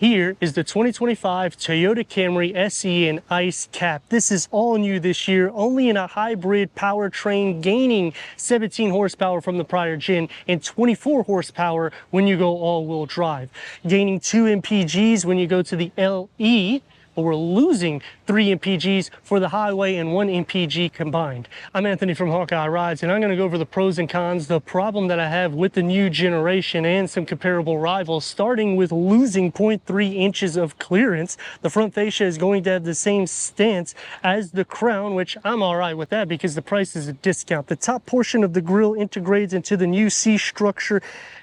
Here is the 2025 Toyota Camry SE in Ice Cap. This is all new this year, only in a hybrid powertrain, gaining 17 horsepower from the prior gen and 24 horsepower when you go all-wheel drive. Gaining 2 mpgs when you go to the LE, but we're losing 3 mpgs for the highway and 1 mpg combined. I'm Anthony from Hawkeye Rides, and I'm going to go over the pros and cons, the problem that I have with the new generation and some comparable rivals, starting with losing 0.3 inches of clearance. The front fascia is going to have the same stance as the crown, which I'm all right with that because the price is a discount. The top portion of the grille integrates into the new C-structure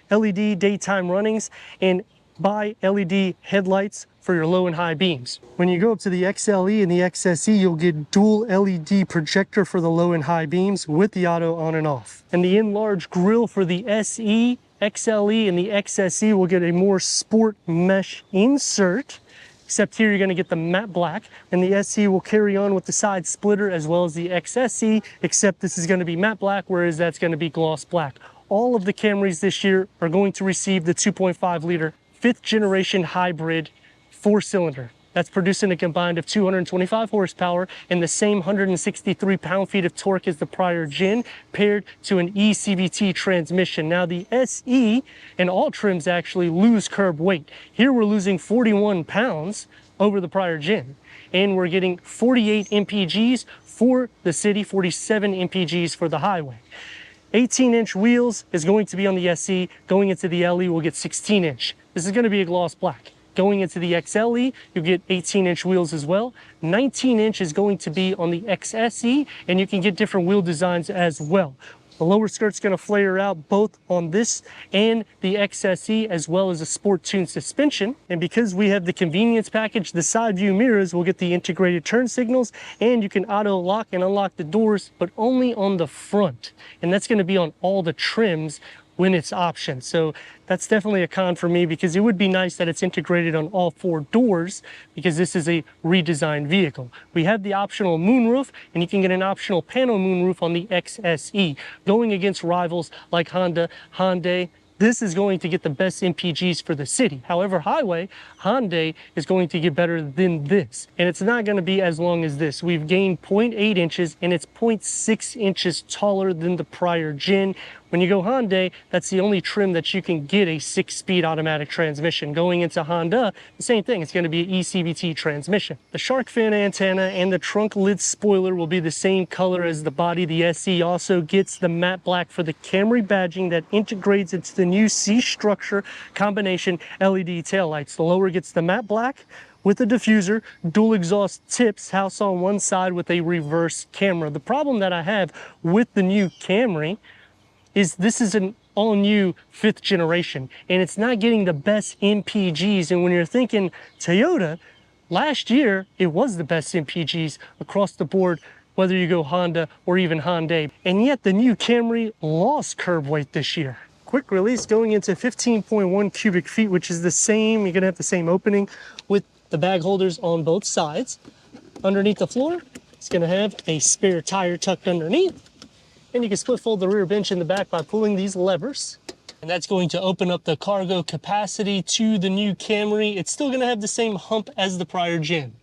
LED daytime runnings and bi-LED headlights for your low and high beams. When you go up to the XLE and the XSE, you'll get dual LED projector for the low and high beams with the auto on and off. And the enlarged grille for the SE, XLE, and the XSE will get a more sport mesh insert, except here you're going to get the matte black, and the SE will carry on with the side splitter as well as the XSE, except this is going to be matte black, whereas that's going to be gloss black. All of the Camrys this year are going to receive the 2.5 liter 5th generation hybrid 4-cylinder. That's producing a combined of 225 horsepower and the same 163 pound-feet of torque as the prior gen, paired to an eCVT transmission. Now the SE and all trims actually lose curb weight. Here we're losing 41 pounds over the prior gen, and we're getting 48 mpgs for the city, 47 mpgs for the highway. 18-inch wheels is going to be on the SE. Going into the LE, we'll get 16-inch. This is going to be a gloss black. Going into the XLE, you'll get 18-inch wheels as well. 19-inch is going to be on the XSE, and you can get different wheel designs as well. The lower skirt's going to flare out both on this and the XSE, as well as a sport tuned suspension. And because we have the convenience package, the side view mirrors will get the integrated turn signals, and you can auto lock and unlock the doors, but only on the front. And that's going to be on all the trims when it's optioned. So that's definitely a con for me, because it would be nice that it's integrated on all 4 doors, because this is a redesigned vehicle. We have the optional moonroof, and you can get an optional panel moonroof on the XSE. Going against rivals like Honda, Hyundai, this is going to get the best mpgs for the city. However, highway, Hyundai is going to get better than this. And it's not going to be as long as this. We've gained 0.8 inches, and it's 0.6 inches taller than the prior gen. When you go Hyundai, that's the only trim that you can get a 6-speed automatic transmission. Going into Honda, the same thing. It's going to be an eCVT transmission. The shark fin antenna and the trunk lid spoiler will be the same color as the body. The SE also gets the matte black for the Camry badging that integrates into the new C-structure combination LED taillights. The lower gets the matte black with a diffuser, dual exhaust tips, house on one side with a reverse camera. The problem that I have with the new Camry is this is an all-new 5th generation, and it's not getting the best mpgs. And when you're thinking Toyota, last year it was the best mpgs across the board, whether you go Honda or even Hyundai. And yet the new Camry lost curb weight this year. Quick release going into 15.1 cubic feet, which is the same. You're gonna have the same opening with the bag holders on both sides. Underneath the floor, it's gonna have a spare tire tucked underneath. And you can split fold the rear bench in the back by pulling these levers. And that's going to open up the cargo capacity to the new Camry. It's still going to have the same hump as the prior gen.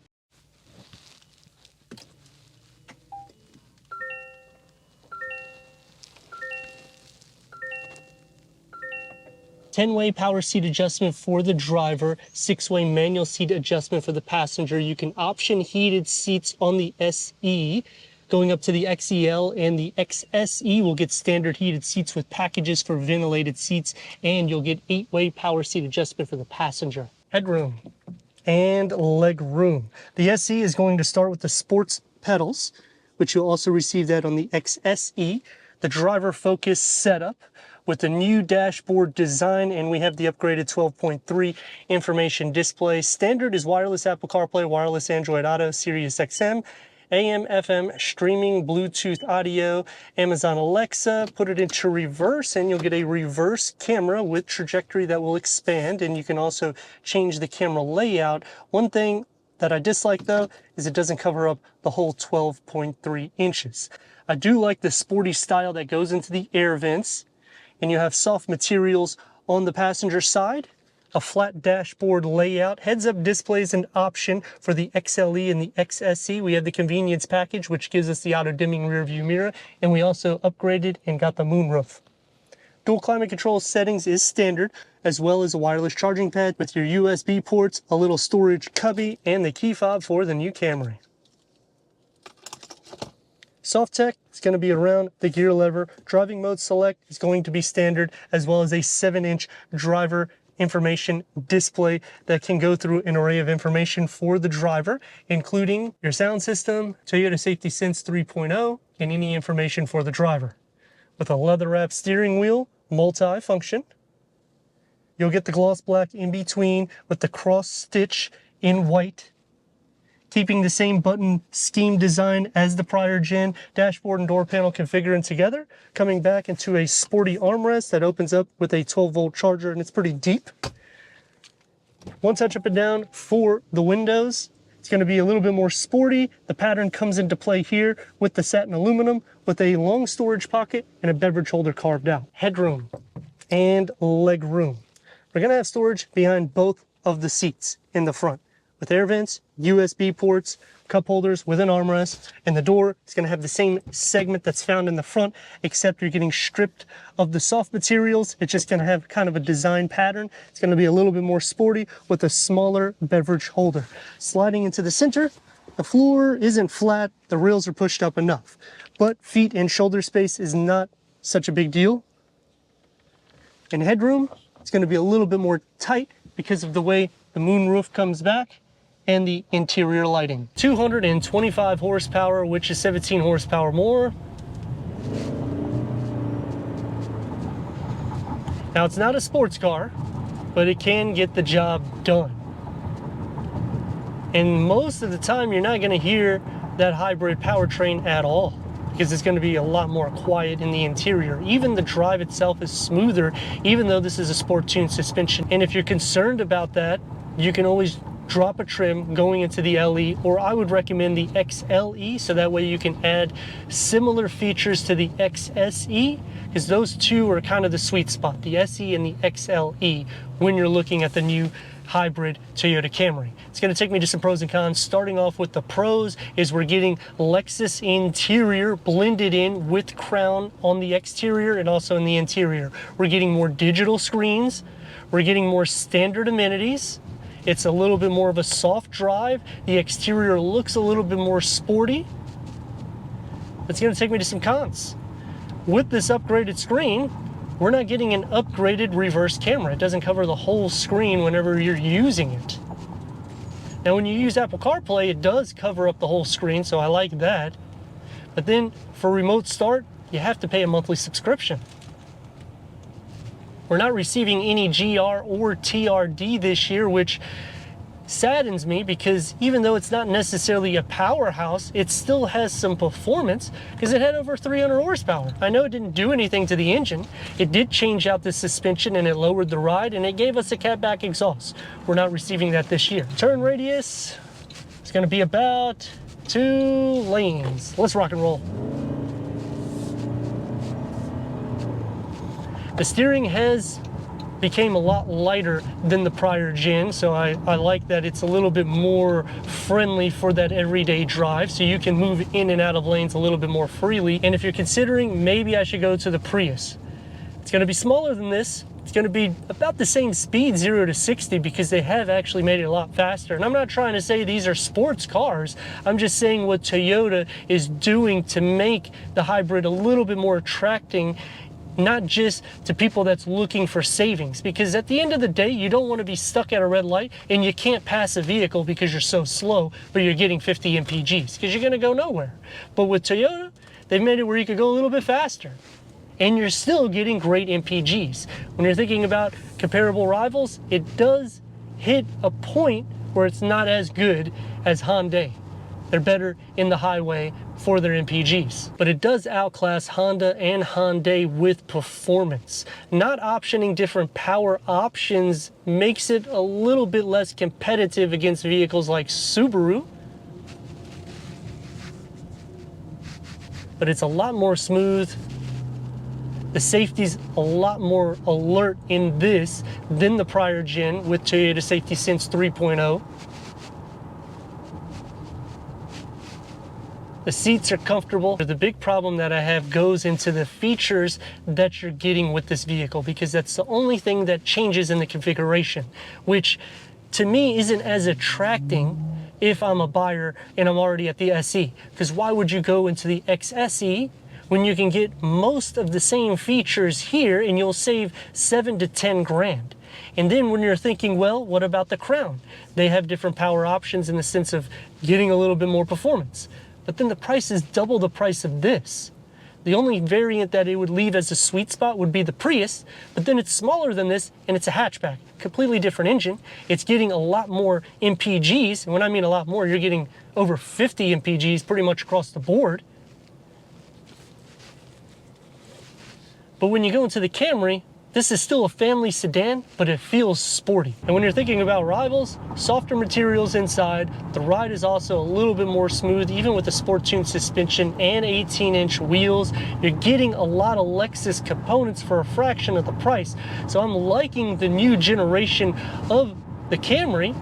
Ten-way power seat adjustment for the driver, 6-way manual seat adjustment for the passenger. You can option heated seats on the SE. Going up to the XEL and the XSE will get standard heated seats with packages for ventilated seats, and you'll get 8-way power seat adjustment for the passenger. Headroom and leg room. The SE is going to start with the sports pedals, which you'll also receive that on the XSE. The driver focus setup with the new dashboard design, and we have the upgraded 12.3 information display. Standard is wireless Apple CarPlay, wireless Android Auto, Sirius XM, AM, FM, streaming, Bluetooth audio, Amazon Alexa. Put it into reverse and you'll get a reverse camera with trajectory that will expand, and you can also change the camera layout. One thing that I dislike though is it doesn't cover up the whole 12.3 inches. I do like the sporty style that goes into the air vents, and you have soft materials on the passenger side. a flat dashboard layout. Heads-up display is an option for the XLE and the XSE. We have the convenience package, which gives us the auto-dimming rear view mirror, and we also upgraded and got the moonroof. Dual climate control settings is standard, as well as a wireless charging pad with your USB ports, a little storage cubby, and the key fob for the new Camry. Soft tech is going to be around the gear lever. Driving mode select is going to be standard, as well as a 7-inch driver information display that can go through an array of information for the driver, including your sound system, Toyota Safety Sense 3.0, and any information for the driver. With a leather-wrapped steering wheel, multi-function. You'll get the gloss black in between with the cross stitch in white, keeping the same button scheme design as the prior gen. Dashboard and door panel configuring together, coming back into a sporty armrest that opens up with a 12-volt charger, and it's pretty deep. One touch up and down for the windows. It's going to be a little bit more sporty. The pattern comes into play here with the satin aluminum, with a long storage pocket and a beverage holder carved out. Headroom and leg room. We're going to have storage behind both of the seats in the front, with air vents, USB ports, cup holders with an armrest, and the door is going to have the same segment that's found in the front, except you're getting stripped of the soft materials. It's just going to have kind of a design pattern. It's going to be a little bit more sporty with a smaller beverage holder. Sliding into the center, the floor isn't flat, the rails are pushed up enough, but feet and shoulder space is not such a big deal. And headroom, it's going to be a little bit more tight because of the way the moonroof comes back and the interior lighting. 225 horsepower, which is 17 horsepower more. Now, it's not a sports car, but it can get the job done. And most of the time, you're not gonna hear that hybrid powertrain at all, because it's going to be a lot more quiet in the interior. Even the drive itself is smoother, even though this is a sport tuned suspension. And if you're concerned about that, you can always drop a trim going into the LE, or I would recommend the XLE, so that way you can add similar features to the XSE, because those two are kind of the sweet spot, the SE and the XLE, when you're looking at the new hybrid Toyota Camry. It's going to take me to some pros and cons. Starting off with the pros is we're getting Lexus interior blended in with Crown on the exterior and also in the interior. We're getting more digital screens. We're getting more standard amenities. It's a little bit more of a soft drive. The exterior looks a little bit more sporty. It's going to take me to some cons. With this upgraded screen, we're not getting an upgraded reverse camera. It doesn't cover the whole screen whenever you're using it. Now, when you use Apple CarPlay, it does cover up the whole screen, so I like that. But then for remote start, you have to pay a monthly subscription. We're not receiving any GR or TRD this year, which saddens me, because even though it's not necessarily a powerhouse, it still has some performance because it had over 300 horsepower. I know it didn't do anything to the engine. It did change out the suspension and it lowered the ride, and it gave us a catback exhaust. We're not receiving that this year. Turn radius is going to be about 2 lanes. Let's rock and roll. The steering has became a lot lighter than the prior gen, so I like that it's a little bit more friendly for that everyday drive, so you can move in and out of lanes a little bit more freely. And if you're considering maybe I should go to the Prius, it's going to be smaller than this. It's going to be about the same speed, 0 to 60, because they have actually made it a lot faster. And I'm not trying to say these are sports cars. I'm just saying what Toyota is doing to make the hybrid a little bit more attracting, not just to people that's looking for savings, because at the end of the day, you don't want to be stuck at a red light and you can't pass a vehicle because you're so slow, but you're getting 50 mpgs, because you're going to go nowhere. But with Toyota, they've made it where you could go a little bit faster and you're still getting great mpgs. When you're thinking about comparable rivals, it does hit a point where it's not as good as Hyundai. They're better in the highway for their MPGs, but it does outclass Honda and Hyundai with performance. Not optioning different power options makes it a little bit less competitive against vehicles like Subaru, but it's a lot more smooth The safety's a lot more alert in this than the prior gen with Toyota Safety Sense 3.0. The seats are comfortable. The big problem that I have goes into the features that you're getting with this vehicle, because that's the only thing that changes in the configuration, which to me isn't as attracting if I'm a buyer and I'm already at the SE. Because why would you go into the XSE when you can get most of the same features here and you'll save 7 to 10 grand? And then when you're thinking, well, what about the Crown? They have different power options in the sense of getting a little bit more performance. But then the price is double the price of this. The only variant that it would leave as a sweet spot would be the Prius, but then it's smaller than this and it's a hatchback. Completely different engine. It's getting a lot more MPGs. And when I mean a lot more, you're getting over 50 MPGs pretty much across the board. But when you go into the Camry, this is still a family sedan, but it feels sporty. And when you're thinking about rivals, softer materials inside, the ride is also a little bit more smooth, even with the sport tuned suspension and 18-inch wheels. You're getting a lot of Lexus components for a fraction of the price. So I'm liking the new generation of the Camry.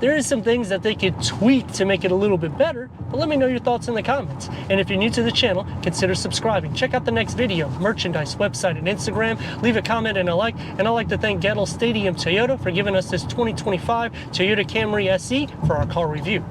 There is some things that they could tweak to make it a little bit better, but let me know your thoughts in the comments. And if you're new to the channel, consider subscribing. Check out the next video, merchandise, website, and Instagram. Leave a comment and a like. And I'd like to thank Gettle Stadium Toyota for giving us this 2025 Toyota Camry SE for our car review.